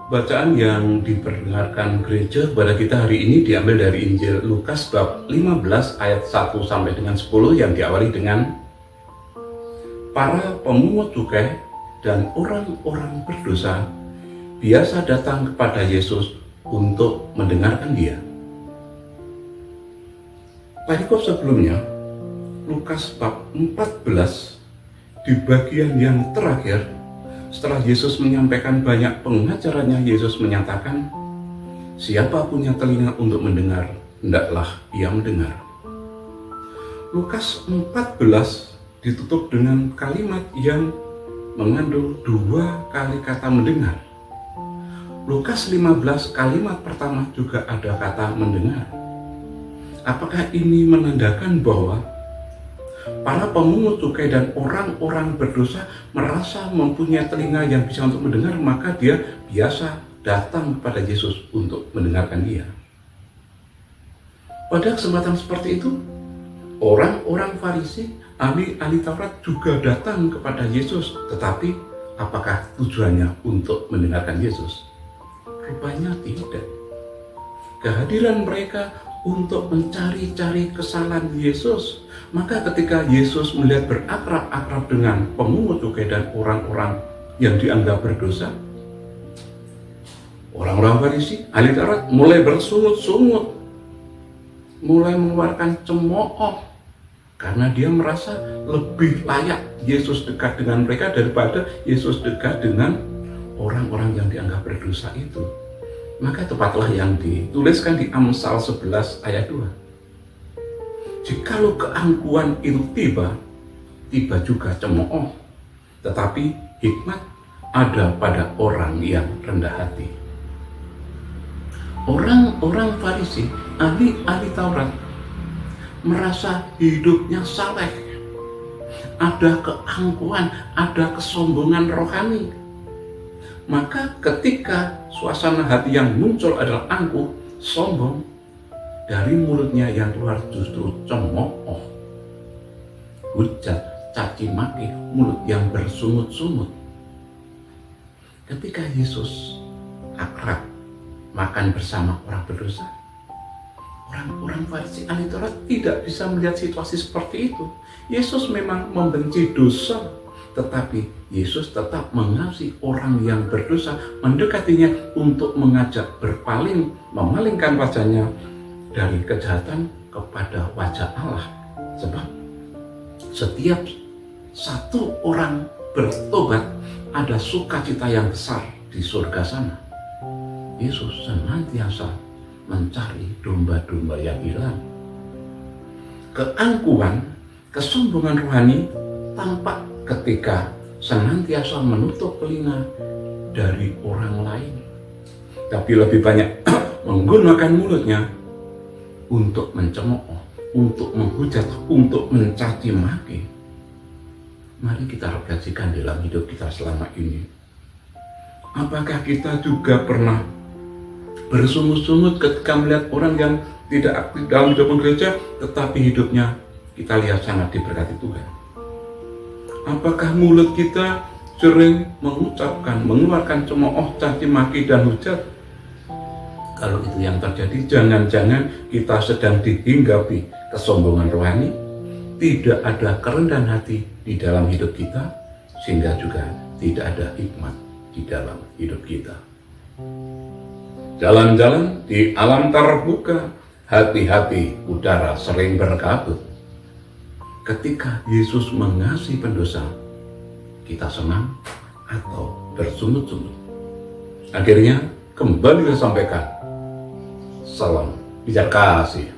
Bacaan yang diperdengarkan gereja pada kita hari ini diambil dari Injil Lukas bab 15 ayat 1 sampai dengan 10 yang diawali dengan para pemungut cukai dan orang-orang berdosa biasa datang kepada Yesus untuk mendengarkan Dia. Perikop sebelumnya, Lukas bab 14 di bagian yang terakhir, setelah Yesus menyampaikan banyak pengajarannya, Yesus menyatakan, siapa punya telinga untuk mendengar, hendaklah ia mendengar. Lukas 14 ditutup dengan kalimat yang mengandung dua kali kata mendengar. Lukas 15 kalimat pertama juga ada kata mendengar. Apakah ini menandakan bahwa para pemungut cukai dan orang-orang berdosa merasa mempunyai telinga yang bisa untuk mendengar, maka dia biasa datang kepada Yesus untuk mendengarkan Dia? Pada kesempatan seperti itu, orang-orang Farisi, ahli Taurat juga datang kepada Yesus, tetapi apakah tujuannya untuk mendengarkan Yesus? Rupanya tidak. Kehadiran mereka untuk mencari-cari kesalahan Yesus. Maka ketika Yesus melihat berakrab-akrab dengan pemungut cukai dan orang-orang yang dianggap berdosa, orang-orang Farisi, ahli Taurat mulai bersungut-sungut, mulai mengeluarkan cemooh, karena dia merasa lebih layak Yesus dekat dengan mereka daripada Yesus dekat dengan orang-orang yang dianggap berdosa itu. Maka tepatlah yang dituliskan di Amsal 11 ayat 2. Jikalau keangkuhan itu tiba juga cemooh, tetapi hikmat ada pada orang yang rendah hati. Orang-orang Farisi, ahli Taurat, merasa hidupnya saleh, ada keangkuhan, ada kesombongan rohani. Maka ketika suasana hati yang muncul adalah angkuh, sombong, dari mulutnya yang keluar justru cemooh, hujat, caci maki, mulut yang bersungut-sungut. Ketika Yesus akrab makan bersama orang berdosa, orang-orang Farisi ahli Taurat tidak bisa melihat situasi seperti itu. Yesus memang membenci dosa, tetapi Yesus tetap mengasihi orang yang berdosa, mendekatinya untuk mengajak berpaling, memalingkan wajahnya dari kejahatan kepada wajah Allah. Sebab setiap satu orang bertobat, ada sukacita yang besar di surga sana. Yesus senantiasa mencari domba-domba yang hilang. Keangkuhan, kesombongan rohani tampak ketika senantiasa menutup telinga dari orang lain, tapi lebih banyak menggunakan mulutnya untuk mencemooh, untuk menghujat, untuk mencaci maki. Mari kita refleksikan dalam hidup kita selama ini. Apakah kita juga pernah bersungut-sungut ketika melihat orang yang tidak aktif dalam hidup gereja, tetapi hidupnya kita lihat sangat diberkati Tuhan? Apakah mulut kita sering mengucapkan, mengeluarkan cemooh, caci maki dan hujat? Kalau itu yang terjadi, jangan-jangan kita sedang dihinggapi kesombongan rohani, tidak ada kerendahan hati di dalam hidup kita, sehingga juga tidak ada hikmat di dalam hidup kita. Jalan-jalan di alam terbuka, hati-hati udara sering berkabut. Ketika Yesus mengasihi pendosa, kita senang atau bersungut-sungut? Akhirnya kembali saya sampaikan, salam bijar kasih.